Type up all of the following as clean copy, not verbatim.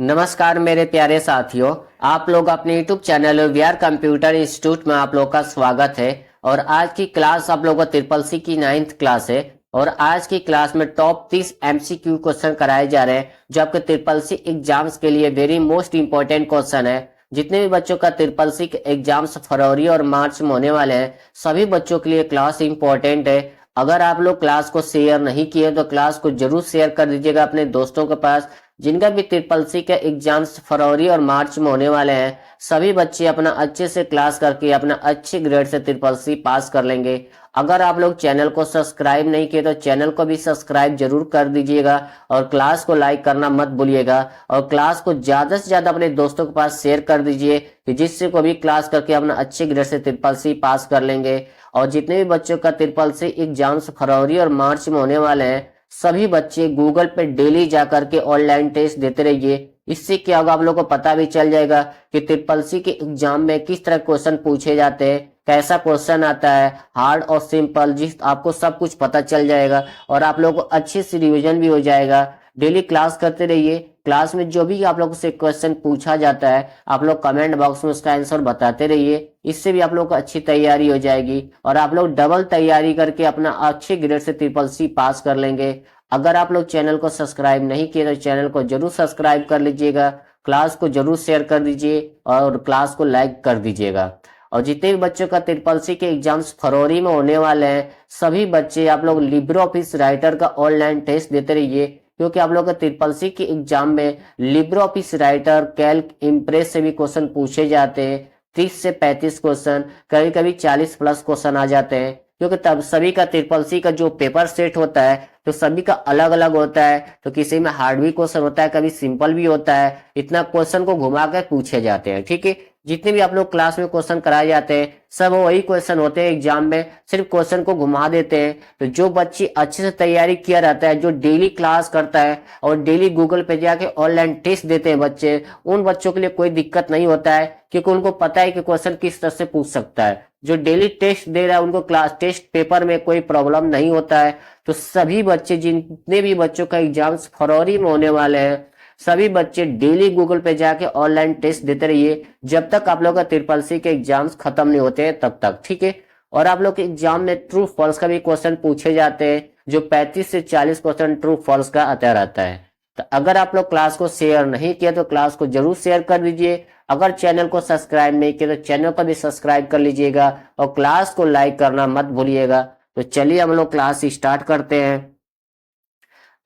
नमस्कार मेरे प्यारे साथियों। आप लोग अपने YouTube channel VR computer institute में आप लोग का स्वागत है। और आज की क्लास आप लोगों को ट्रिपल सी की 9th क्लास है। और आज की क्लास में टॉप 30 MCQ क्वेश्चन कराए जा रहे हैं जो आपके ट्रिपल सी एग्जाम्स के लिए वेरी मोस्ट इंपॉर्टेंट क्वेश्चन है। जितने भी बच्चों का ट्रिपल सी के एग्जाम्स फरवरी और मार्च में होने वाले हैं सभी बच्चों के लिए क्लास इंपॉर्टेंट है। अगर आप लोग क्लास को शेयर नहीं किए तो क्लास को जरूर शेयर कर दीजिएगा अपने दोस्तों के पास। जिनका भी ट्रिपल सी के एग्जाम्स फरवरी और मार्च में होने वाले हैं सभी बच्चे अपना अच्छे से क्लास करके अपना अच्छे ग्रेड से ट्रिपल सी पास कर लेंगे। अगर आप लोग चैनल को सब्सक्राइब नहीं किए तो चैनल को भी सब्सक्राइब जरूर कर दीजिएगा और क्लास को लाइक करना मत भूलिएगा। और क्लास को ज्यादा से ज्यादा अपने दोस्तों के पास शेयर कर दीजिए कि जिससे को भी क्लास करके अपना अच्छे ग्रेड से ट्रिपल सी पास कर लेंगे। और जितने भी बच्चों का ट्रिपल सी एग्जाम्स फरवरी और मार्च में होने वाले हैं सभी बच्चे गूगल पे डेली जाकर के ऑनलाइन टेस्ट देते रहिए। इससे क्या होगा, आप लोगों को पता भी चल जाएगा कि ट्रिपल सी के एग्जाम में किस तरह क्वेश्चन पूछे जाते हैं, कैसा क्वेश्चन आता है, हार्ड और सिंपल, जिस आपको सब कुछ पता चल जाएगा और आप लोगों को अच्छे से रिवीजन भी हो जाएगा। डेली क्लास करते रहिए। क्लास में जो भी आप लोगों से क्वेश्चन पूछा जाता है आप लोग कमेंट बॉक्स में उसका आंसर बताते रहिए। इससे भी आप लोग को अच्छी तैयारी हो जाएगी और आप लोग डबल तैयारी करके अपना अच्छे ग्रेड से ट्रिपल सी पास कर लेंगे। अगर आप लोग चैनल को सब्सक्राइब नहीं किए तो चैनल को जरूर सब्सक्राइब कर लीजिएगा, क्लास को जरूर शेयर कर दीजिए और क्लास को लाइक कर दीजिएगा। और जितने भी बच्चों का ट्रिपल सी के एग्जाम्स फरवरी में होने वाले हैं सभी बच्चे आप लोग लिब्रे ऑफिस राइटर का ऑनलाइन टेस्ट देते रहिए, क्योंकि आप लोग का ट्रिपल सी के एग्जाम में Libre office writer, Calc, impress से भी क्वेश्चन पूछे जाते हैं। 30 से 35 क्वेश्चन, कभी कभी 40 प्लस क्वेश्चन आ जाते हैं, क्योंकि तब सभी का ट्रिपल सी का जो पेपर सेट होता है तो सभी का अलग अलग होता है। तो किसी में हार्ड भी क्वेश्चन होता है, कभी सिंपल भी होता है। इतना क्वेश्चन को घुमा कर पूछे जाते हैं। ठीक है, जितने भी आप लोग क्लास में क्वेश्चन कराए जाते हैं सब वही क्वेश्चन होते हैं एग्जाम में, सिर्फ क्वेश्चन को घुमा देते हैं। तो जो बच्चे अच्छे से तैयारी किया रहता है, जो डेली क्लास करता है और डेली गूगल पे जाके ऑनलाइन टेस्ट देते हैं बच्चे, उन बच्चों के लिए कोई दिक्कत नहीं होता है, क्योंकि उनको पता है कि क्वेश्चन किस तरह से पूछ सकता है। जो डेली टेस्ट दे रहा है उनको क्लास टेस्ट पेपर में कोई प्रॉब्लम नहीं होता है। तो सभी बच्चे, जितने भी बच्चों का एग्जाम्स फरवरी में होने वाले हैं सभी बच्चे डेली गूगल पे जाके ऑनलाइन टेस्ट देते रहिए जब तक आप लोग का ट्रिपल सी के एग्जाम्स खत्म नहीं होते हैं तब तक। ठीक है, और आप लोग के एग्जाम में ट्रू फॉल्स का भी क्वेश्चन पूछे जाते हैं, जो 35 से 40 क्वेश्चन ट्रू फॉल्स का आता रहता है। तो अगर आप लोग क्लास को शेयर नहीं किया तो क्लास को जरूर शेयर कर दीजिए। अगर चैनल को सब्सक्राइब नहीं किया तो चैनल को भी सब्सक्राइब कर लीजिएगा और क्लास को लाइक करना मत भूलिएगा। तो चलिए हम लोग क्लास स्टार्ट करते हैं।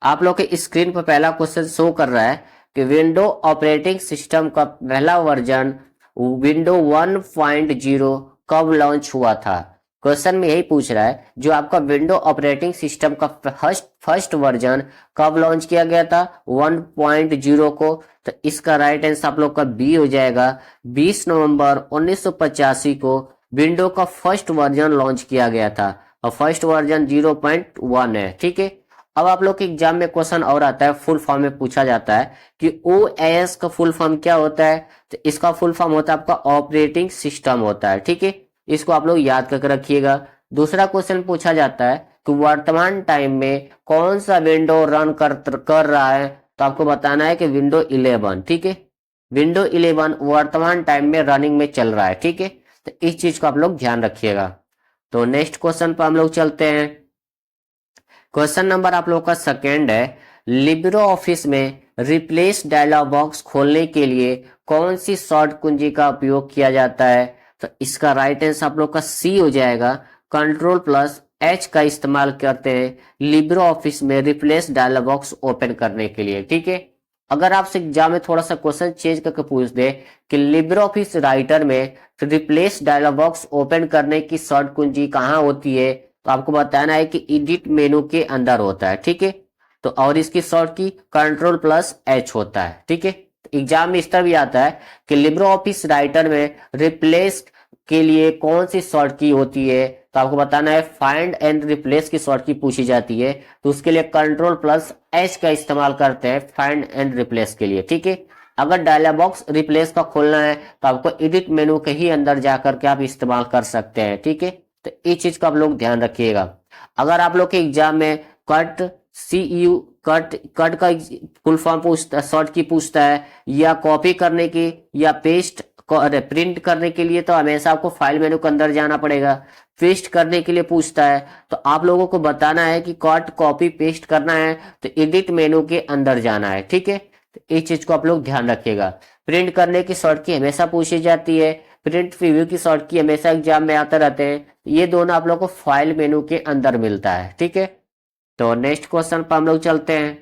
आप लोग के स्क्रीन पर पहला क्वेश्चन शो कर रहा है कि विंडो ऑपरेटिंग सिस्टम का पहला वर्जन विंडो 1.0 कब लॉन्च हुआ था। क्वेश्चन में यही पूछ रहा है जो आपका विंडो ऑपरेटिंग सिस्टम का फर्स्ट वर्जन कब लॉन्च किया गया था 1.0 को। तो इसका राइट आंसर आप लोग का बी हो जाएगा। 20 नवंबर 1985 को विंडो का फर्स्ट वर्जन लॉन्च किया गया था और फर्स्ट वर्जन 0.1 है। ठीक है, अब आप लोग के एग्जाम में क्वेश्चन और आता है, फुल फॉर्म में पूछा जाता है कि OS का फुल फॉर्म क्या होता है। तो इसका फुल फॉर्म होता है आपका ऑपरेटिंग सिस्टम होता है। ठीक है, इसको आप लोग याद करके रखिएगा। दूसरा क्वेश्चन पूछा जाता है कि वर्तमान टाइम में कौन सा विंडो रन कर रहा है। तो आपको बताना है कि विंडो 11। ठीक है, विंडो 11 वर्तमान टाइम में रनिंग में चल रहा है। ठीक है, तो इस चीज को आप लोग ध्यान रखिएगा। तो नेक्स्ट क्वेश्चन पर हम लोग चलते हैं। क्वेश्चन नंबर आप लोग का सेकेंड है, लिब्रे ऑफिस में रिप्लेस डायलॉग बॉक्स खोलने के लिए कौन सी शॉर्ट कुंजी का उपयोग किया जाता है। तो इसका राइट आंसर आप लोग का सी हो जाएगा। Ctrl+H का इस्तेमाल करते हैं लिब्रे ऑफिस में रिप्लेस डायलॉग बॉक्स ओपन करने के लिए। ठीक है, अगर आपसे एग्जाम में थोड़ा सा क्वेश्चन चेंज करके पूछ दे कि लिब्रे ऑफिस राइटर में रिप्लेस डायलॉग बॉक्स ओपन करने की शॉर्ट कुंजी कहाँ होती है, तो आपको बताना है कि एडिट मेनू के अंदर होता है। ठीक है, तो और इसकी शॉर्ट की Ctrl+H होता है। ठीक है, एग्जाम में इस तरह भी आता है कि लिब्रे ऑफिस राइटर में रिप्लेस के लिए कौन सी शॉर्ट की होती है। तो आपको बताना है फाइंड एंड रिप्लेस की शॉर्ट की पूछी जाती है, तो उसके लिए Ctrl+H का इस्तेमाल करते हैं फाइंड एंड रिप्लेस के लिए। ठीक है, अगर डायलॉग बॉक्स रिप्लेस का खोलना है तो आपको एडिट मेनू के ही अंदर जाकर के आप इस्तेमाल कर सकते हैं। ठीक है, तो इस चीज का आप लोग ध्यान रखिएगा। अगर आप लोग के एग्जाम में कट कट का फुल फॉर्म पूछता है, शॉर्ट की पूछता है, या कॉपी करने की या पेस्ट प्रिंट करने के लिए तो हमेशा आपको फाइल मेनू के अंदर जाना पड़ेगा। पेस्ट करने के लिए पूछता है तो आप लोगों को बताना है कि कट कॉपी पेस्ट करना है तो एडिट मेनू के अंदर जाना है, ठीक है। तो इस चीज को आप लोग ध्यान रखिएगा। प्रिंट करने की शॉर्ट की हमेशा पूछी जाती है, प्रिंट प्रीव्यू की शॉर्ट की हमेशा एग्जाम में आते रहते हैं। ये दोनों आप लोग को फाइल मेनू के अंदर मिलता है, ठीक है। तो नेक्स्ट क्वेश्चन पर हम लोग चलते हैं।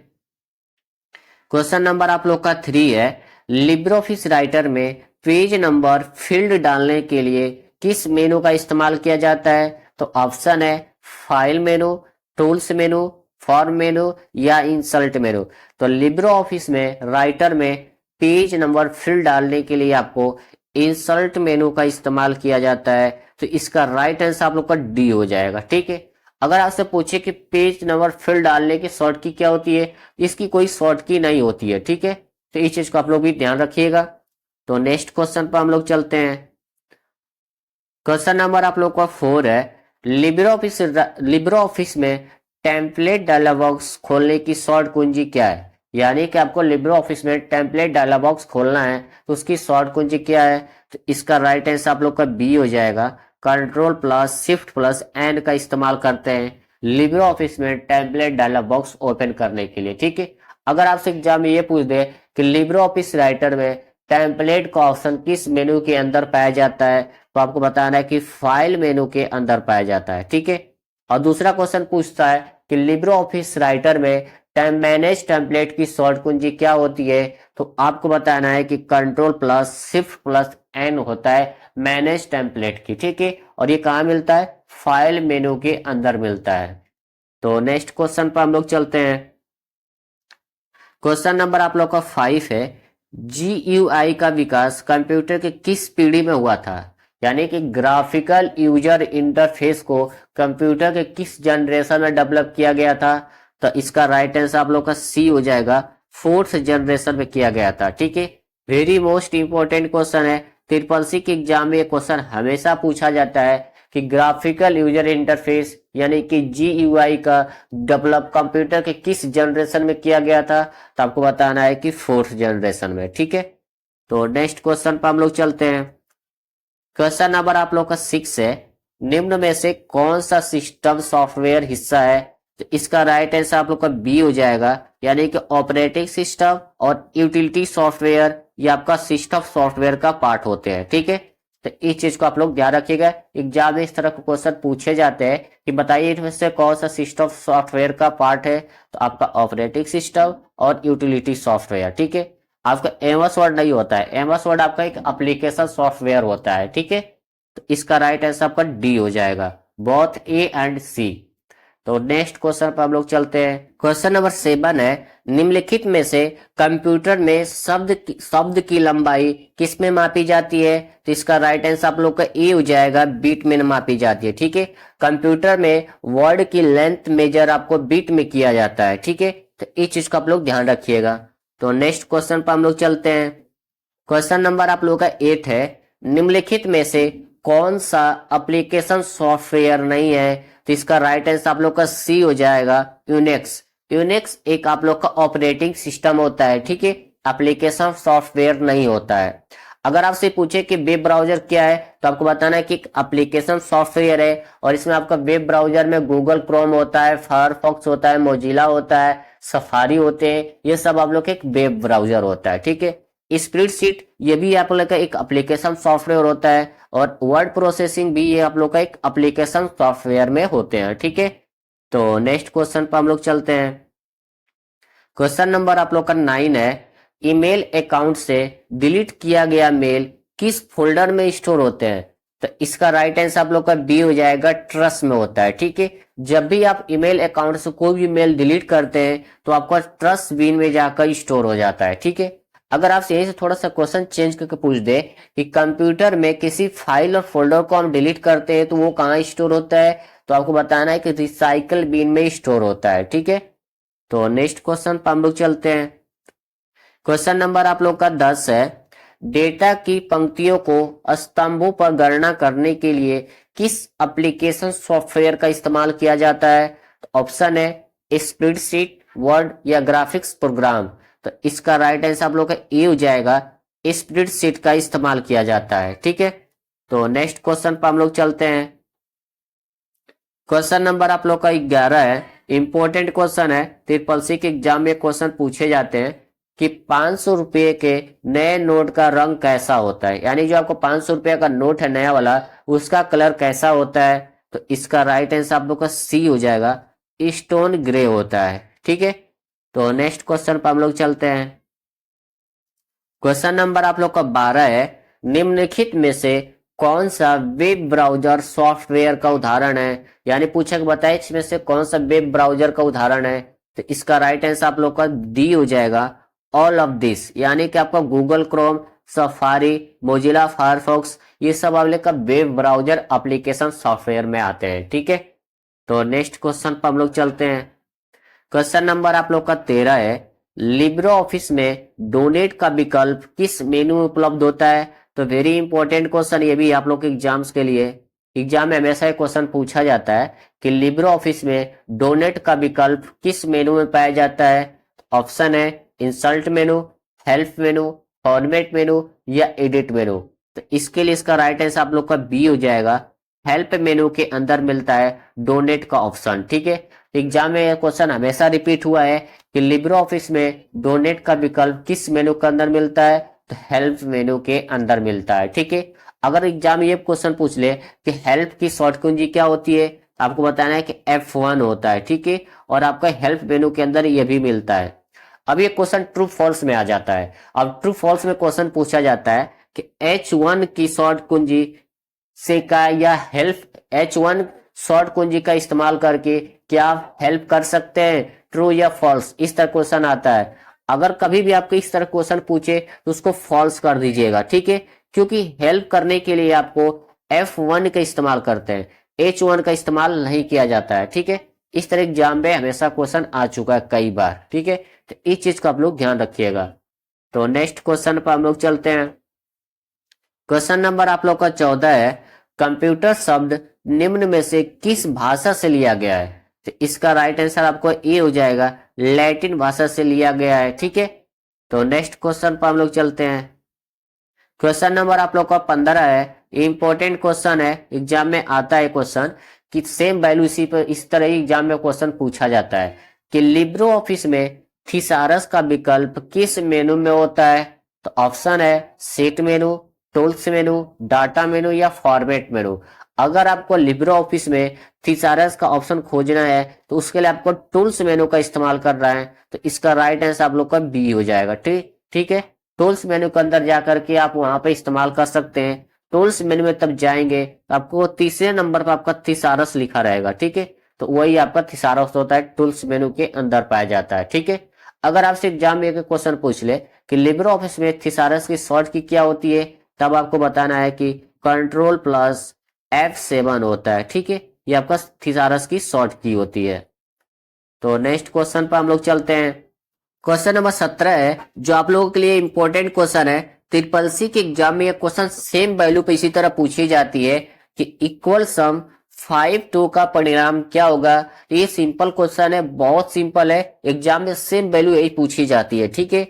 क्वेश्चन नंबर आप लोग का 3 है, लिब्रे ऑफिस राइटर में पेज नंबर फील्ड डालने के लिए किस मेनू का इस्तेमाल किया जाता है? तो ऑप्शन है file menu, tools menu, form मेनू या इंसर्ट मेनू। तो लिब्रे ऑफिस में राइटर में पेज नंबर फील्ड डालने के लिए आपको इंसर्ट मेनू का इस्तेमाल किया जाता है। तो इसका राइट आंसर आप लोग का डी हो जाएगा, ठीक है। अगर आपसे पूछे कि पेज नंबर फील्ड डालने की शॉर्ट की क्या होती है, इसकी कोई शॉर्ट की नहीं होती है, ठीक है। तो इस चीज को आप लोग भी ध्यान रखिएगा। तो नेक्स्ट क्वेश्चन पर हम लोग चलते हैं। क्वेश्चन नंबर आप लोग का 4 है, लिब्रे ऑफिस में टेम्पलेट डायलॉग बॉक्स खोलने की शॉर्ट कुंजी क्या है? यानी कि आपको लिब्रे ऑफिस में टेम्पलेट डायलॉग बॉक्स खोलना है तो उसकी शॉर्ट कुंजी क्या है? तो इसका राइट आंसर आप लोग का बी हो जाएगा। Control plus shift plus and का इस्तेमाल करते हैं लिब्रे ऑफिस में टेम्पलेट डायलॉग बॉक्स ओपन करने के लिए, ठीक है। अगर आपसे एग्जाम में ये पूछ दे कि लिब्रे ऑफिस राइटर में टेम्पलेट का ऑप्शन किस मेनू के अंदर पाया जाता है, तो आपको बताना है कि फाइल मेनू के अंदर पाया जाता है, ठीक है। और दूसरा क्वेश्चन पूछता है कि लिब्रे ऑफिस राइटर में मैनेज टेम्पलेट की शॉर्ट कुंजी क्या होती है? तो आपको बताना है कि control plus shift plus N होता है मैनेज टेम्पलेट की, ठीक है। और ये कहाँ मिलता है? फाइल मेनू के अंदर मिलता है। तो नेक्स्ट क्वेश्चन पर हम लोग चलते हैं। क्वेश्चन नंबर आप लोग का 5 है, GUI का विकास कंप्यूटर के किस पीढ़ी में हुआ था? यानी कि ग्राफिकल यूजर इंटरफेस को कंप्यूटर के किस जनरेशन में डेवलप किया गया था? तो इसका राइट आंसर आप लोग का सी हो जाएगा, 4th जनरेशन में किया गया था, ठीक है। वेरी मोस्ट इंपॉर्टेंट क्वेश्चन है, ट्रिपल सी के एग्जाम में ये क्वेश्चन हमेशा पूछा जाता है कि ग्राफिकल यूजर इंटरफेस यानी कि GUI का डेवलप कंप्यूटर के किस जनरेशन में किया गया था? तो आपको बताना है कि 4th जनरेशन में, ठीक है। तो नेक्स्ट क्वेश्चन पर हम लोग चलते हैं। क्वेश्चन नंबर आप लोग का 6 है, निम्न में से कौन सा सिस्टम सॉफ्टवेयर हिस्सा है? तो इसका राइट आंसर आप लोग का बी हो जाएगा, यानी कि ऑपरेटिंग सिस्टम और यूटिलिटी सॉफ्टवेयर ये आपका सिस्टम सॉफ्टवेयर का पार्ट होते हैं, ठीक है। तो इस चीज को आप लोग ध्यान रखिएगा, एग्जाम में इस तरह के क्वेश्चन पूछे जाते हैं कि बताइए इनमें से कौन सा सिस्टम सॉफ्टवेयर का पार्ट है? तो आपका ऑपरेटिंग सिस्टम और यूटिलिटी सॉफ्टवेयर, ठीक है। आपका एमएस वर्ड नहीं होता है, एमएस वर्ड आपका एक एप्लीकेशन सॉफ्टवेयर होता है, ठीक है। तो इसका राइट आंसर आपका डी हो जाएगा, बोथ ए एंड सी। तो नेक्स्ट क्वेश्चन पर हम लोग चलते हैं। क्वेश्चन नंबर 7 है, निम्नलिखित में से कंप्यूटर में शब्द की लंबाई किस में मापी जाती है? तो इसका राइट आंसर आप लोग का ए हो जाएगा, बीट में मापी जाती है, ठीक है। कंप्यूटर में वर्ड की लेंथ मेजर आपको बीट में किया जाता है, ठीक है। तो इस चीज का आप लोग ध्यान रखिएगा। तो नेक्स्ट क्वेश्चन पर हम लोग चलते हैं। क्वेश्चन नंबर आप लोग का 8 है, निम्नलिखित में से कौन सा एप्लीकेशन सॉफ्टवेयर नहीं है? तो इसका राइट आंसर आप लोग का सी हो जाएगा, यूनिक्स। यूनिक्स एक आप लोग का ऑपरेटिंग सिस्टम होता है, ठीक है, एप्लीकेशन सॉफ्टवेयर नहीं होता है। अगर आपसे पूछे कि वेब ब्राउजर क्या है तो आपको बताना है कि एप्लीकेशन सॉफ्टवेयर है, और इसमें आपका वेब ब्राउजर में गूगल क्रोम होता है, फायरफॉक्स होता है, मोजिला होता है, सफारी होते हैं, ये सब आप लोग का एक वेब ब्राउजर होता है, ठीक है। स्प्रेडशीट ये भी आप लोग का एक एप्लीकेशन सॉफ्टवेयर होता है, और वर्ड प्रोसेसिंग भी ये आप लोग का एक एप्लीकेशन सॉफ्टवेयर में होते हैं, ठीक है। तो नेक्स्ट क्वेश्चन पर हम लोग चलते हैं। क्वेश्चन नंबर आप लोग का 9 है, ईमेल अकाउंट से डिलीट किया गया मेल किस फोल्डर में स्टोर होते हैं? तो इसका राइट आंसर आप लोग का बी हो जाएगा, ट्रस्ट में होता है, ठीक है। जब भी आप ईमेल अकाउंट से कोई भी मेल डिलीट करते हैं तो आपका ट्रस्ट बिन में जाकर स्टोर हो जाता है, ठीक है। अगर आपसे यहीं से थोड़ा सा क्वेश्चन चेंज करके पूछ दे कि कंप्यूटर में किसी फाइल और फोल्डर को हम डिलीट करते हैं तो वो कहाँ स्टोर होता है? तो आपको बताना है कि रिसाइकल बिन में स्टोर होता है, ठीक है। तो नेक्स्ट क्वेश्चन पर हम लोग चलते हैं। क्वेश्चन नंबर आप लोग का 10 है, डेटा की पंक्तियों को स्तंभों पर गणना करने के लिए किस एप्लीकेशन सॉफ्टवेयर का इस्तेमाल किया जाता है? तो ऑप्शन है स्प्रेडशीट, वर्ड या ग्राफिक्स प्रोग्राम। तो इसका राइट आंसर आप लोग का ए हो जाएगा, स्प्रेडशीट का इस्तेमाल किया जाता है। ठीक है, तो नेक्स्ट क्वेश्चन पर हम लोग चलते हैं। क्वेश्चन नंबर आप लोग का 11 है, इंपॉर्टेंट क्वेश्चन है, ट्रिपल सी के एग्जाम में क्वेश्चन पूछे जाते हैं कि 500 रुपये के नए नोट का रंग कैसा होता है। यानी जो आपको 500 रुपये का नोट है नया वाला, उसका कलर कैसा होता है। तो इसका राइट आंसर आप लोग का सी हो जाएगा, स्टोन ग्रे होता है। ठीक है, तो नेक्स्ट क्वेश्चन पर हम लोग चलते हैं। क्वेश्चन नंबर आप लोग का 12 है, निम्नलिखित में से कौन सा वेब ब्राउजर सॉफ्टवेयर का उदाहरण है। यानी पूछा कि बताए इसमें से कौन सा वेब ब्राउजर का उदाहरण है। तो इसका राइट आंसर आप लोग का डी हो जाएगा, ऑल ऑफ दिस। यानी कि आपका Google Chrome, safari, Mozilla Firefox, ये सब आप लोग का वेब ब्राउजर एप्लीकेशन सॉफ्टवेयर में आते हैं। ठीक है, तो नेक्स्ट क्वेश्चन पर हम लोग चलते हैं। क्वेश्चन नंबर आप लोग का 13 है, लिब्रो ऑफिस में डोनेट का विकल्प किस मेनू में उपलब्ध होता है। तो वेरी इंपॉर्टेंट क्वेश्चन, ये भी आप लोग के एग्जाम्स के लिए, एग्जाम में हमेशा एक क्वेश्चन पूछा जाता है कि लिब्रो ऑफिस में डोनेट का विकल्प किस मेनू में पाया जाता है। ऑप्शन है इंसर्ट मेनू, हेल्प मेनू, फॉर्मेट मेनू या एडिट मेनू। तो इसके लिए इसका राइट आंसर आप लोग का बी हो जाएगा, हेल्प मेनू के अंदर मिलता है डोनेट का ऑप्शन। ठीक है, एग्जाम में यह क्वेश्चन हमेशा रिपीट हुआ है कि लिब्रो ऑफिस में डोनेट का विकल्प किस मेनू के अंदर मिलता है। तो हेल्प मेनू के अंदर मिलता है। ठीक है, अगर एग्जाम ये क्वेश्चन पूछ ले कि हेल्प की शॉर्ट कुंजी क्या होती है, आपको बताना है कि F1 होता है। ठीक है, और आपका हेल्प मेनू के अंदर ये भी मिलता है। अब ये क्वेश्चन ट्रू फॉल्स में आ जाता है। अब ट्रू फॉल्स में क्वेश्चन पूछा जाता है कि H1 की शॉर्ट कुंजी से का या हेल्प H1 शॉर्ट कुंजी का इस्तेमाल करके क्या आप हेल्प कर सकते हैं, ट्रू या फॉल्स। इस तरह क्वेश्चन आता है। अगर कभी भी आपको इस तरह क्वेश्चन पूछे तो उसको फॉल्स कर दीजिएगा। ठीक है, क्योंकि हेल्प करने के लिए आपको F1 का इस्तेमाल करते हैं, H1 का इस्तेमाल नहीं किया जाता है। ठीक है, इस तरह एग्जाम में हमेशा क्वेश्चन आ चुका है कई बार। ठीक है, तो इस चीज का आप लोग ध्यान रखिएगा। तो नेक्स्ट क्वेश्चन पर हम लोग चलते हैं। क्वेश्चन नंबर आप लोग का 14 है, कंप्यूटर शब्द निम्न में से किस भाषा से लिया गया है। तो इसका राइट आंसर आपको ए हो जाएगा, लैटिन भाषा से लिया गया है। ठीक है, तो नेक्स्ट क्वेश्चन पर हम लोग चलते हैं। क्वेश्चन नंबर आप लोग का 15 है, इंपॉर्टेंट क्वेश्चन है, एग्जाम में आता है क्वेश्चन कि सेम वैल्यू इसी पर इस तरह ही एग्जाम में क्वेश्चन पूछा जाता है कि लिब्रो ऑफिस में थिसारस का विकल्प किस मेनू में होता है। तो ऑप्शन है सेट मेनू, टूल्स मेनू, डाटा मेनू या फॉर्मेट मेनू। अगर आपको लिब्रो ऑफिस में थिसारस का ऑप्शन खोजना है तो उसके लिए आपको टूल्स मेनू का इस्तेमाल कर रहा है। तो इसका राइट आंसर आप लोग का बी हो जाएगा। ठीक ठीक है, टूल्स मेनू के अंदर जाकर के आप वहां पे इस्तेमाल कर सकते हैं। टूल्स मेनू में तब जाएंगे तो आपको तीसरे नंबर पर आपका थिसारस लिखा रहेगा। ठीक है, तो वही आपका थिसारस होता है, टूल्स मेनू के अंदर पाया जाता है। ठीक है, अगर आपसे एग्जाम में एक क्वेश्चन पूछ ले कि लिब्रो ऑफिस में थिसारस की शॉर्ट की क्या होती है, तब आपको बताना है कि कंट्रोल प्लस F7 होता है। ठीक है, ये आपका थिसारस की शॉर्ट की होती है। तो नेक्स्ट क्वेश्चन पर हम लोग चलते हैं। क्वेश्चन नंबर 17 है, जो आप लोगों के लिए इंपॉर्टेंट क्वेश्चन है। ट्रिपल सी के एग्जाम में ये क्वेश्चन सेम वैल्यू पे इसी तरह पूछी जाती है कि इक्वल सम 5 2 का परिणाम क्या होगा। ये सिंपल क्वेश्चन है, बहुत सिंपल है, एग्जाम में सेम वैल्यू यही पूछी जाती है। ठीक है,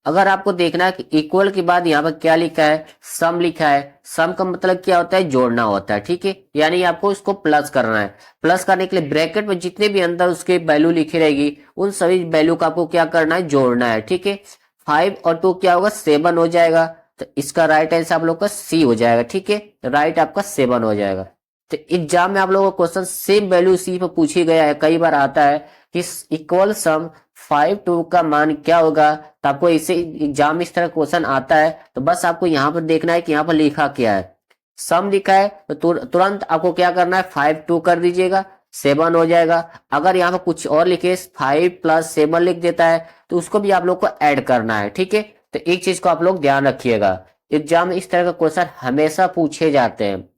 अगर आपको देखना है कि इक्वल के बाद यहाँ पर क्या लिखा है, सम लिखा है। सम का मतलब क्या होता है, जोड़ना होता है। ठीक है, यानी आपको इसको प्लस करना है। प्लस करने के लिए ब्रैकेट में जितने भी अंदर उसके वैल्यू लिखी रहेगी उन सभी वैल्यू का आपको क्या करना है, जोड़ना है। ठीक है, 5 और 2 क्या होगा, 7 हो जाएगा। तो इसका राइट आंसर आप लोग का सी हो जाएगा। ठीक है, राइट आपका 7 हो जाएगा। तो एग्जाम में आप लोगों को क्वेश्चन सेम वैल्यू सी पर पूछी गया है, कई बार आता है कि इक्वल सम 5 2 का मान क्या होगा। तो आपको इसे एग्जाम में इस तरह क्वेश्चन आता है तो बस आपको यहाँ पर देखना है कि यहाँ पर लिखा क्या है। सम लिखा है तो तुरंत आपको क्या करना है, 5 2 कर दीजिएगा, 7 हो जाएगा। अगर यहाँ पर कुछ और लिखे 5 + 7 लिख देता है तो उसको भी आप लोग को ऐड करना है। ठीक है, तो एक चीज को आप लोग ध्यान रखिएगा, एग्जाम में इस तरह का क्वेश्चन हमेशा पूछे जाते हैं।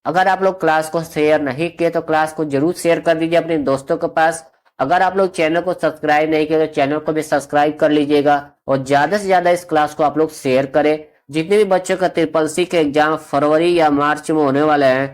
अगर आप लोग क्लास को शेयर नहीं किए तो क्लास को जरूर शेयर कर दीजिए अपने दोस्तों के पास। अगर आप लोग चैनल को सब्सक्राइब नहीं किए तो चैनल को भी सब्सक्राइब कर लीजिएगा और ज्यादा से ज्यादा इस क्लास को आप लोग शेयर करें। जितने भी बच्चों का ट्रिपल सी के एग्जाम फरवरी या मार्च में होने वाले हैं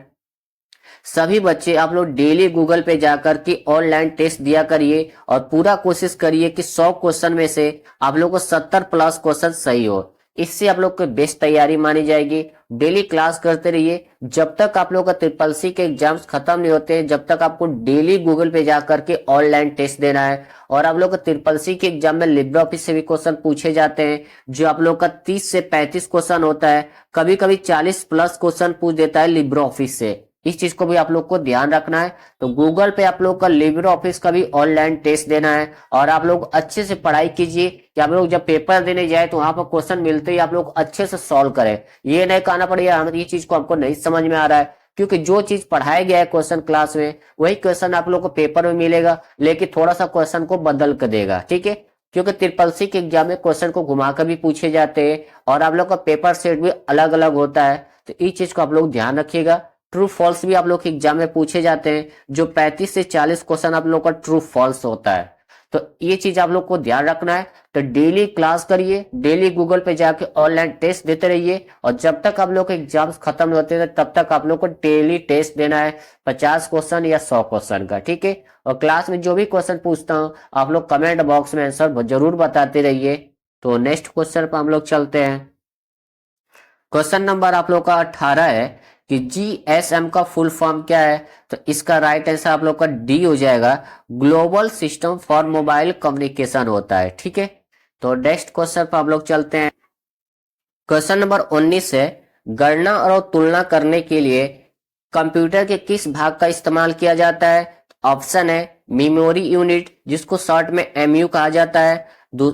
सभी बच्चे आप लोग डेली गूगल पे जाकर के ऑनलाइन टेस्ट दिया करिए और पूरा कोशिश करिए कि 100 क्वेश्चन में से आप लोग को 70 प्लस क्वेश्चन सही हो। इससे आप लोग को बेस्ट तैयारी मानी जाएगी। डेली क्लास करते रहिए। जब तक आप लोग का ट्रिपल सी के एग्जाम्स खत्म नहीं होते, जब तक आपको डेली गूगल पे जाकर के ऑनलाइन टेस्ट देना है। और आप लोग का ट्रिपल सी के एग्जाम में लिब्रे ऑफिस से भी क्वेश्चन पूछे जाते हैं, जो आप लोग का 30 से 35 क्वेश्चन होता है, कभी कभी 40 प्लस क्वेश्चन पूछ देता है लिब्रे ऑफिस से। इस चीज को भी आप लोग को ध्यान रखना है। तो गूगल पे आप लोग का लिब्रे ऑफिस का भी ऑनलाइन टेस्ट देना है और आप लोग अच्छे से पढ़ाई कीजिए कि आप लोग जब पेपर देने जाए तो वहां पर क्वेश्चन मिलते ही आप लोग अच्छे से सॉल्व करें। ये नहीं कहना पड़ेगा ये चीज को हमको नहीं समझ में आ रहा है, क्योंकि जो चीज पढ़ाया गया है क्वेश्चन क्लास में वही क्वेश्चन आप लोग को पेपर में मिलेगा, लेकिन थोड़ा सा क्वेश्चन को बदल कर देगा। ठीक है, क्योंकि ट्रिपल सी के एग्जाम में क्वेश्चन को घुमा कर भी पूछे जाते हैं और आप लोग का पेपर सेट भी अलग अलग होता है। तो इस चीज को आप लोग ध्यान रखिएगा। ट्रू फॉल्स भी आप लोग के एग्जाम में पूछे जाते हैं, जो 35 से 40 क्वेश्चन आप लोग का ट्रू फॉल्स होता है। तो ये चीज आप लोग को ध्यान रखना है। तो डेली क्लास करिए, डेली गूगल पे जाके ऑनलाइन टेस्ट देते रहिए और जब तक आप लोग के एग्जाम्स खत्म नहीं होते तब तक आप लोग को डेली टेस्ट देना है 50 क्वेश्चन या 100 क्वेश्चन का। ठीक है, और क्लास में जो भी क्वेश्चन पूछता हूँ आप लोग कमेंट बॉक्स में आंसर जरूर बताते रहिए। तो नेक्स्ट क्वेश्चन पर हम लोग चलते हैं। क्वेश्चन नंबर आप लोग का 18 है कि जीएसएम का फुल फॉर्म क्या है। तो इसका राइट आंसर आप लोग का डी हो जाएगा, global system for mobile communication होता है। ठीक है, तो नेक्स्ट क्वेश्चन पर हम लोग चलते हैं। क्वेश्चन नंबर 19 है, गणना और तुलना करने के लिए कंप्यूटर के किस भाग का इस्तेमाल किया जाता है। ऑप्शन है मेमोरी यूनिट, जिसको शॉर्ट में एमयू कहा जाता है।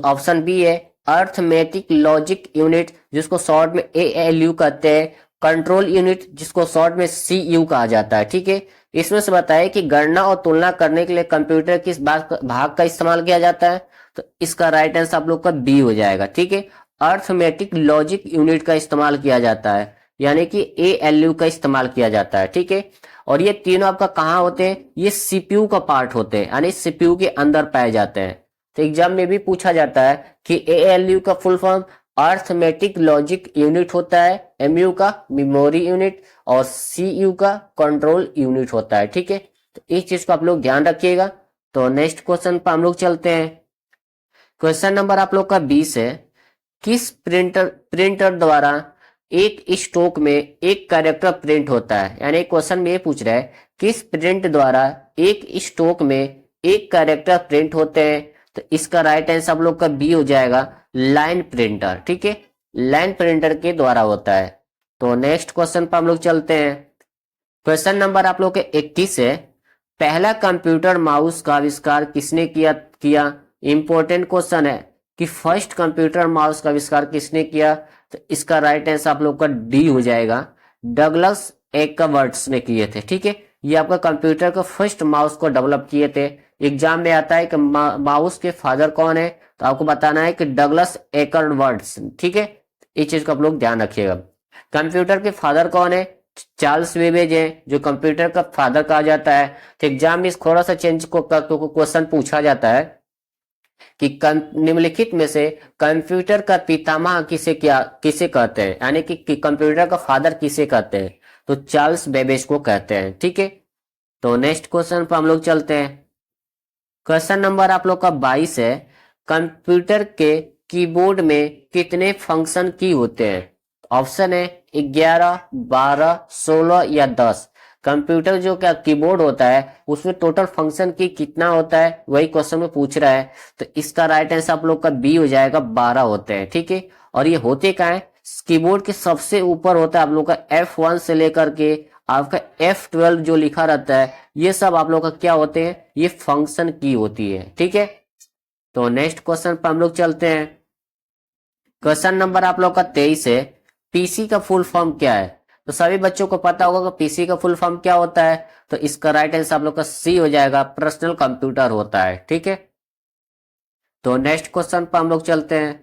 ऑप्शन बी है अर्थमेटिक लॉजिक यूनिट, जिसको शॉर्ट में एएलयू कहते हैं। कंट्रोल यूनिट, जिसको शॉर्ट में सीयू कहा जाता है। ठीक है, इसमें से बताए कि गणना और तुलना करने के लिए कंप्यूटर किस भाग का इस्तेमाल किया जाता है। तो इसका राइट आंसर आप लोग का बी हो जाएगा। ठीक है, अर्थमेटिक लॉजिक यूनिट का इस्तेमाल किया जाता है, यानी कि एएलयू का इस्तेमाल किया जाता है। ठीक है, और ये तीनों आपका कहाँ होते हैं, ये सीपीयू का पार्ट होते हैं, यानी सीपीयू के अंदर पाए जाते हैं। तो एग्जाम में भी पूछा जाता है कि एएलयू का full form arithmetic logic unit होता है, एमयू का मेमोरी यूनिट और सीयू का कंट्रोल यूनिट होता है। ठीक है, तो इस चीज को आप लोग ध्यान रखिएगा। तो नेक्स्ट क्वेश्चन पर हम लोग चलते हैं। क्वेश्चन नंबर आप लोग का 20 है, किस प्रिंटर द्वारा एक स्टॉक में एक कैरेक्टर प्रिंट होता है। यानी क्वेश्चन में ये पूछ रहा है किस प्रिंट द्वारा एक स्टॉक में एक कैरेक्टर प्रिंट होते हैं। तो इसका राइट आंसर आप लोग का बी हो जाएगा, लाइन प्रिंटर। ठीक है, लाइन प्रिंटर के द्वारा होता है। तो नेक्स्ट क्वेश्चन पर हम लोग चलते हैं। क्वेश्चन नंबर आप लोग के 21 है, पहला कंप्यूटर माउस का आविष्कार किसने किया। इंपॉर्टेंट क्वेश्चन है कि फर्स्ट कंप्यूटर माउस का आविष्कार किसने किया। तो इसका राइट आंसर आप लोग का डी हो जाएगा, डगलस एकवर्ट्स ने किए थे। ठीक है, ये आपका कंप्यूटर का फर्स्ट माउस को डेवलप किए थे। एग्जाम में आता है कि माउस के फादर कौन है, तो आपको बताना है कि डगलस एकवर्ट्स। ठीक है, इस चीज को आप लोग ध्यान रखिएगा। कंप्यूटर के फादर कौन है, चार्ल्स बेबेज है, जो कंप्यूटर का फादर कहा जाता है। तो एग्जाम में थोड़ा सा चेंज को क्वेश्चन पूछा जाता है कि निम्नलिखित में से कंप्यूटर का पितामह किसे कहते हैं, यानी कि कंप्यूटर का फादर किसे कहते हैं। तो चार्ल्स बेबेज को कहते हैं। ठीक है, तो नेक्स्ट क्वेश्चन पर हम लोग चलते हैं। क्वेश्चन नंबर आप लोग का 22 है, कंप्यूटर के कीबोर्ड में कितने फंक्शन की होते हैं। ऑप्शन है 11, 12, 16 या 10। कंप्यूटर जो क्या कीबोर्ड होता है उसमें टोटल फंक्शन की कितना होता है, वही क्वेश्चन में पूछ रहा है। तो इसका राइट आंसर आप लोग का बी हो जाएगा, 12 होते हैं। ठीक है, और ये होते क्या है, कीबोर्ड के सबसे ऊपर होता है आप लोग का F1 से लेकर के आपका F12 जो लिखा रहता है, ये सब आप लोग का क्या होते हैं, ये फंक्शन की होती है। ठीक है, तो नेक्स्ट क्वेश्चन पर हम लोग चलते हैं। क्वेश्चन नंबर आप लोग का 23 है, पीसी का फुल फॉर्म क्या है। तो सभी बच्चों को पता होगा कि पीसी का फुल फॉर्म क्या होता है। तो इसका राइट आंसर आप लोग का सी हो जाएगा, पर्सनल कंप्यूटर होता है। ठीक है, तो नेक्स्ट क्वेश्चन पर हम लोग चलते हैं।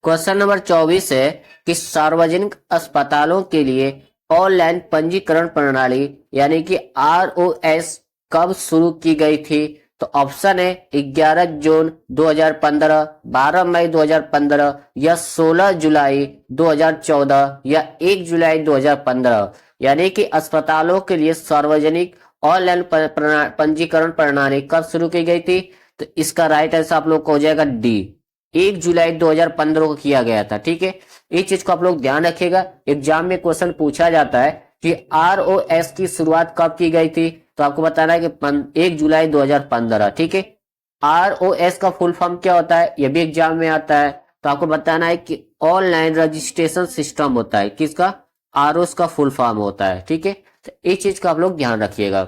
क्वेश्चन नंबर 24 है कि सार्वजनिक अस्पतालों के लिए ऑनलाइन पंजीकरण प्रणाली यानी कि आरओएस कब शुरू की गई थी। तो ऑप्शन है 11 जून 2015, 12 मई 2015 या 16 जुलाई 2014 या 1 जुलाई 2015। यानी कि अस्पतालों के लिए सार्वजनिक ऑनलाइन पंजीकरण प्रणाली कब शुरू की गई थी? तो इसका राइट आंसर आप लोग को हो जाएगा डी, 1 जुलाई 2015 को किया गया था। ठीक है, इस चीज को आप लोग ध्यान रखिएगा, एग्जाम में क्वेश्चन पूछा जाता है कि ROS की शुरुआत कब की गई थी, तो आपको बताना है कि 1 जुलाई 2015। ठीक है, ROS का फुल फॉर्म क्या होता है, ये भी एग्जाम में आता है, तो आपको बताना है कि ऑनलाइन रजिस्ट्रेशन सिस्टम होता है, किसका? ROS का फुल फॉर्म होता है। ठीक है, तो इस चीज का आप लोग ध्यान रखिएगा।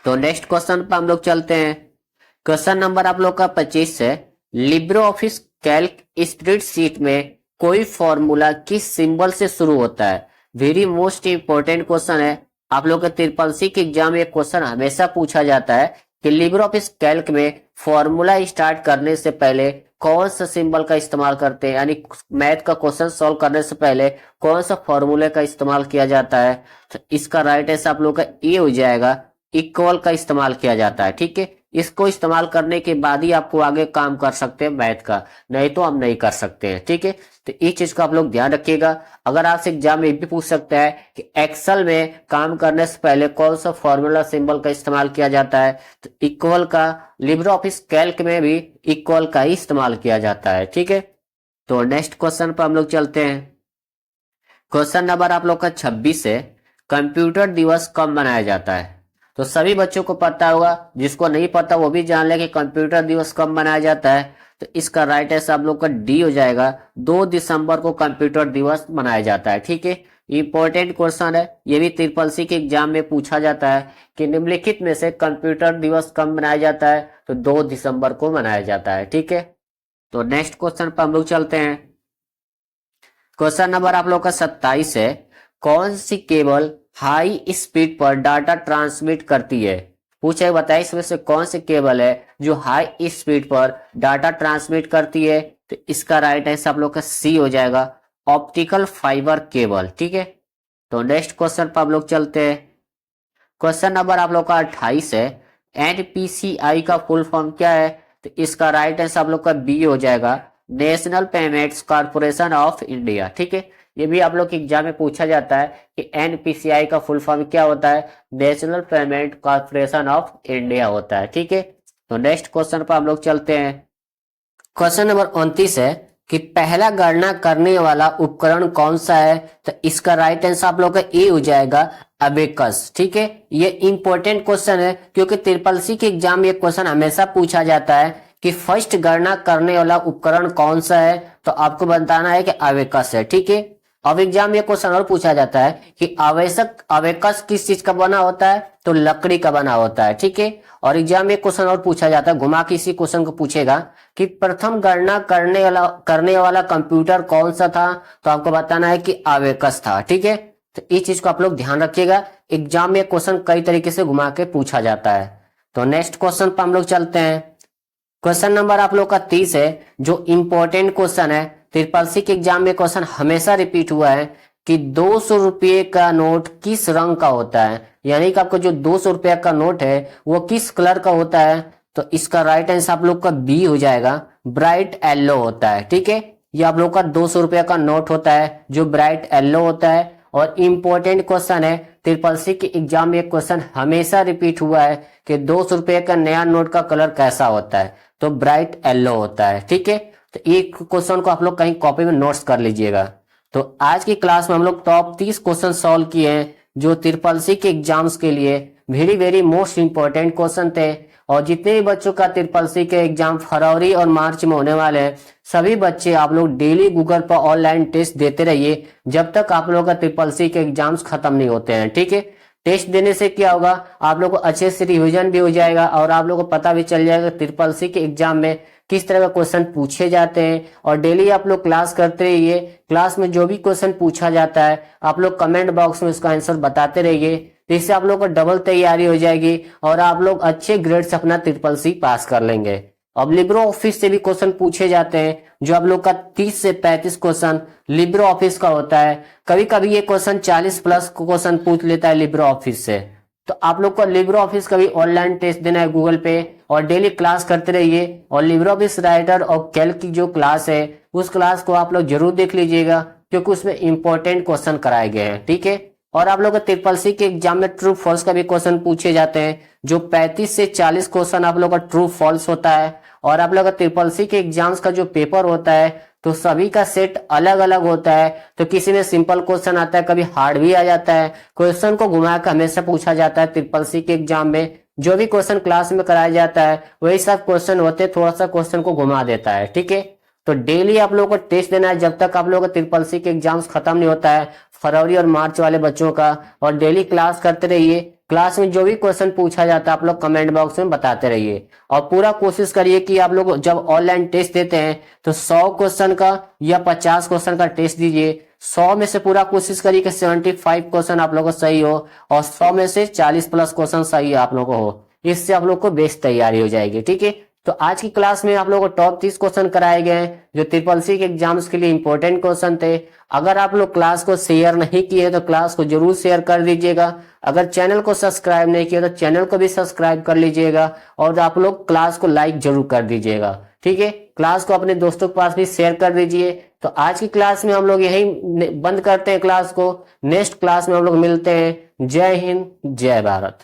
तो नेक्स्ट क्वेश्चन पर हम लोग चलते हैं। क्वेश्चन नंबर आप लोग का 25 है, लिब्रे ऑफिस कैल्क स्प्रेडशीट में कोई फॉर्मूला किस सिंबल से शुरू होता है? वेरी मोस्ट इंपॉर्टेंट क्वेश्चन है, आप लोग के ट्रिपल के एग्जाम में क्वेश्चन हमेशा पूछा जाता है कि लिब्रे ऑफिस कैल्क में फॉर्मूला स्टार्ट करने से पहले कौन सा सिंबल का इस्तेमाल करते हैं, यानी मैथ का क्वेश्चन सॉल्व करने से पहले कौन सा फॉर्मूले का इस्तेमाल किया जाता है? तो इसका राइट आंसर आप लोग का ए हो जाएगा, इक्वल का इस्तेमाल किया जाता है। ठीक है, इसको इस्तेमाल करने के बाद ही आपको आगे काम कर सकते हैं मैथ का, नहीं तो हम नहीं कर सकते हैं। ठीक है, तो इस चीज का आप लोग ध्यान रखिएगा। अगर आपसे एग्जाम में भी पूछ सकता है कि एक्सेल में काम करने से पहले कौन सा फॉर्मूला सिंबल का इस्तेमाल किया जाता है, तो इक्वल का, लिब्रे ऑफिस कैल्क में भी इक्वल का ही इस्तेमाल किया जाता है। ठीक है, तो नेक्स्ट क्वेश्चन पर हम लोग चलते हैं। क्वेश्चन नंबर आप लोग का 26 है, कंप्यूटर दिवस कब मनाया जाता है? तो सभी बच्चों को पता होगा, जिसको नहीं पता वो भी जान ले कि कंप्यूटर दिवस कब मनाया जाता है। तो इसका राइट आंसर आप लोग का डी हो जाएगा, 2 दिसंबर को कंप्यूटर दिवस मनाया जाता है। ठीक है, इंपॉर्टेंट क्वेश्चन है, ये भी ट्रिपल के एग्जाम में पूछा जाता है कि निम्नलिखित में से कंप्यूटर दिवस कब मनाया जाता है? तो 2 दिसंबर को मनाया जाता है। ठीक है, तो नेक्स्ट क्वेश्चन पर हम लोग चलते हैं। क्वेश्चन नंबर आप लोग का 27 है, कौन सी केबल हाई स्पीड पर डाटा ट्रांसमिट करती है? पूछे बताइए इसमें से कौन सी केबल है जो हाई स्पीड पर डाटा ट्रांसमिट करती है? तो इसका राइट आंसर आप लोग का सी हो जाएगा, ऑप्टिकल फाइबर केबल। ठीक है, तो नेक्स्ट क्वेश्चन पर आप लोग चलते हैं। क्वेश्चन नंबर आप लोग का 28 है, एनपीसीआई का फुल फॉर्म क्या है? तो इसका राइट आंसर आप लोग का बी हो जाएगा, national payments corporation of India. ठीक है, ये भी आप लोग के एग्जाम में पूछा जाता है कि एनपीसीआई का फुल फॉर्म क्या होता है? National payment corporation of India होता है। ठीक है, तो नेक्स्ट क्वेश्चन पर हम लोग चलते हैं। क्वेश्चन नंबर 29 है कि पहला गणना करने वाला उपकरण कौन सा है? तो इसका राइट आंसर आप लोग का ए हो जाएगा, अबेकस। ठीक है, ये इंपॉर्टेंट क्वेश्चन है क्योंकि ट्रिपल के एग्जाम में ये क्वेश्चन हमेशा पूछा जाता है कि फर्स्ट गणना करने वाला उपकरण कौन सा है, तो आपको बताना है कि अबेकस है। ठीक है, अब एग्जाम में क्वेश्चन और पूछा जाता है कि आवश्यक अबेकस किस चीज का बना होता है? तो लकड़ी का बना होता है। ठीक है, और एग्जाम में क्वेश्चन और पूछा जाता है, घुमा के इसी क्वेश्चन को पूछेगा कि प्रथम गणना करने वाला कंप्यूटर कौन सा था? तो आपको बताना है कि अबेकस था। ठीक है, तो इस चीज को आप लोग ध्यान रखिएगा, एग्जाम में क्वेश्चन कई तरीके से घुमा के पूछा जाता है। तो नेक्स्ट क्वेश्चन पर हम लोग चलते हैं। क्वेश्चन नंबर आप लोग का 30 है, जो इंपॉर्टेंट क्वेश्चन है, ट्रिपल के एग्जाम में क्वेश्चन हमेशा रिपीट हुआ है कि 200 रुपये का नोट किस रंग का होता है? यानी कि आपका जो 200 रुपया का नोट है वो किस कलर का होता है? तो इसका राइट आंसर आप लोग का बी हो जाएगा, ब्राइट येलो होता है। ठीक है, ये आप लोग का 200 रुपया का नोट होता है जो ब्राइट येलो होता है। और इंपॉर्टेंट क्वेश्चन है, ट्रिपल के एग्जाम में क्वेश्चन हमेशा रिपीट हुआ है कि 200 रुपये का नया नोट का कलर कैसा होता है? तो ब्राइट येलो होता है। ठीक है, तो एक क्वेश्चन को आप लोग कहीं कॉपी में नोट्स कर लीजिएगा। तो आज की क्लास में हम लोग टॉप 30 क्वेश्चन सॉल्व किए हैं जो ट्रिपल के एग्जाम्स के लिए very very most important question थे। और जितने भी बच्चों का ट्रिपल के एग्जाम फरवरी और मार्च में होने वाले हैं, सभी बच्चे आप लोग डेली गूगल पर ऑनलाइन टेस्ट देते रहिए जब तक आप लोगों का ट्रिपल के एग्जाम्स खत्म नहीं होते हैं। ठीक है, टेस्ट देने से क्या होगा, आप लोग को अच्छे से रिवीजन भी हो जाएगा और आप लोग को पता भी चल जाएगा ट्रिपल के एग्जाम में किस तरह का क्वेश्चन पूछे जाते हैं। और डेली आप लोग क्लास करते रहिए, क्लास में जो भी क्वेश्चन पूछा जाता है आप लोग कमेंट बॉक्स में उसका आंसर बताते रहिए, जिससे आप लोग को डबल तैयारी हो जाएगी और आप लोग अच्छे ग्रेड से अपना ट्रिपल पास कर लेंगे। अब लिब्रे ऑफिस से भी क्वेश्चन पूछे जाते हैं, जो आप लोग का 30 से 35 क्वेश्चन लिब्रे ऑफिस का होता है। कभी कभी ये क्वेश्चन 40 प्लस क्वेश्चन पूछ लेता है लिब्रे ऑफिस से। तो आप लोग को लिब्रे ऑफिस का भी ऑनलाइन टेस्ट देना है गूगल पे, और डेली क्लास करते रहिए। और लिब्रे ऑफिस राइटर और कैल्क की जो क्लास है उस क्लास को आप लोग जरूर देख लीजिएगा, क्योंकि उसमें इंपॉर्टेंट क्वेश्चन कराए गए हैं। ठीक है, और आप लोग को ट्रिपल सी के एग्जाम में ट्रू फॉल्स का भी क्वेश्चन पूछे जाते हैं, जो 35 से 40 क्वेश्चन आप लोग का ट्रू फॉल्स होता है। और आप लोग का ट्रिपल सी के एग्जाम्स का जो पेपर होता है तो सभी का सेट अलग अलग होता है। तो किसी में सिंपल क्वेश्चन आता है, कभी हार्ड भी आ जाता है। क्वेश्चन को घुमा कर हमेशा पूछा जाता है ट्रिपल सी के एग्जाम में। जो भी क्वेश्चन क्लास में कराया जाता है वही सब क्वेश्चन होते, थोड़ा सा क्वेश्चन को घुमा देता है, ठीक है। तो डेली आप लोगों को टेस्ट देना है जब तक आप लोगों का ट्रिपल सी के एग्जाम्स खत्म नहीं होता है, फरवरी और मार्च वाले बच्चों का। और डेली क्लास करते रहिए, क्लास में जो भी क्वेश्चन पूछा जाता है आप लोग कमेंट बॉक्स में बताते रहिए। और पूरा कोशिश करिए कि आप लोग जब ऑनलाइन टेस्ट देते हैं तो 100 क्वेश्चन का या 50 क्वेश्चन का टेस्ट दीजिए। 100 में से पूरा कोशिश करिए कि 75 क्वेश्चन आप लोगों को सही हो और 100 में से 40 प्लस क्वेश्चन सही आप लोगों को हो। इससे आप लोग को बेस्ट तैयारी हो जाएगी, ठीक है। तो आज की क्लास में आप लोगों को टॉप 30 क्वेश्चन कराए गए हैं जो ट्रिपल सी के एग्जाम्स के लिए इंपॉर्टेंट क्वेश्चन थे। अगर आप लोग क्लास को शेयर नहीं किए तो क्लास को जरूर शेयर कर दीजिएगा। अगर चैनल को सब्सक्राइब नहीं किया तो चैनल को भी सब्सक्राइब कर लीजिएगा। और आप लोग क्लास को लाइक जरूर कर दीजिएगा, ठीक है। क्लास को अपने दोस्तों के पास भी शेयर कर दीजिए। तो आज की क्लास में हम लोग यही बंद करते हैं क्लास को। नेक्स्ट क्लास में हम लोग मिलते हैं। जय हिंद, जय भारत।